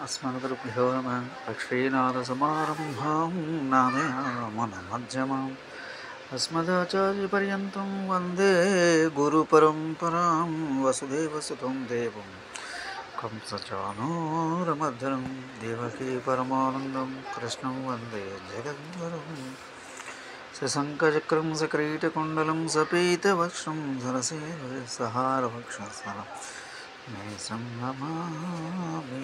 अस्मद्गुरुभ्यो नमः। लक्ष्मीनाथसमारम्भां नामयामनमध्यमाम् अस्मदाचार्यपर्यन्तं वन्दे गुरुपरम्परां। वसुदेवसुतं देवं कंसचाणूरमर्दनं देवकी परमानन्दं कृष्णं वन्दे जगद्गुरुं। शशङ्खचक्रं सकिरीटकुण्डलं सपीतवक्षं धरसेहारवक्षस्थलं మేషం నమామి.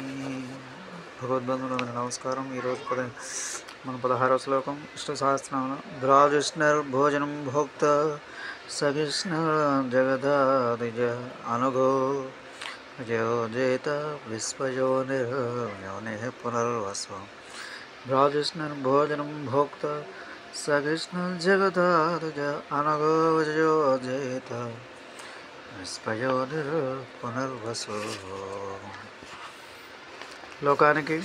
భగవద్బంధువులందరికీ నమస్కారం. ఈరోజు మన 16వ శ్లోకం విష్ణు సహస్రనామం. భోజనం భోక్త సవిష్ణు జగదాదిజ అనుగో జయోజేత విశ్వయోని పునర్వస్వం. భోజనం భోక్త సవిష్ణు జగదాదిజ అనుగో జయోజేత విస్మయోనిర్ పునర్వసు. లోకానికి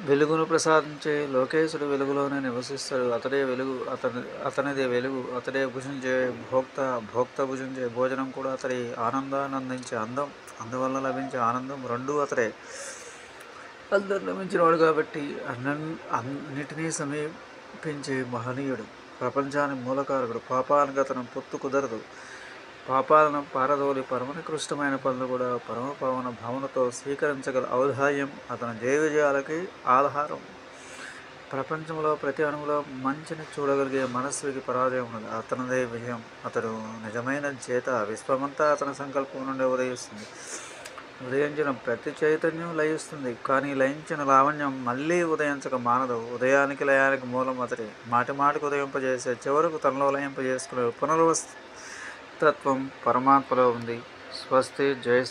వెలుగును ప్రసాదించే లోకేశుడు వెలుగులోనే నివసిస్తాడు. అతడే వెలుగు, అతనిదే వెలుగు. అతడే భుజించే భోక్త భుజించే భోజనం కూడా అతడి ఆనందాన్ని అందించే అందువల్ల లభించే ఆనందం రెండూ అతడే. అందరు లభించినవాడు కాబట్టి అన్నిటినీ సమీపించే మహనీయుడు, ప్రపంచానికి మూలకారకుడు. పాపానికి అతను పొత్తు కుదరదు. పాపాలను పారదోలి పరమనికృష్టమైన పనులు కూడా పరమపావన భావనతో స్వీకరించగల ఔదార్యం అతని జయ విజయాలకి ఆధారం. ప్రపంచంలో ప్రతి అణువులో మంచిని చూడగలిగే మనస్సుకి పరాజయం ఉన్నది. అతనిదే విజయం. అతడు నిజమైన చేత. విశ్వమంతా అతని సంకల్పం నుండి ఉదయిస్తుంది. ఉదయించిన ప్రతి చైతన్యం లయిస్తుంది. కానీ లయించిన లావణ్యం మళ్ళీ ఉదయించక మానదు. ఉదయానికి లయానికి మూలం అతడి. మాటి మాటికి ఉదయింపజేసే చివరకు తనలో లయింపజేసుకునే పునర్వస్తత్వం పరమాత్మలో ఉంది. స్వస్తి. జై శ్రీ.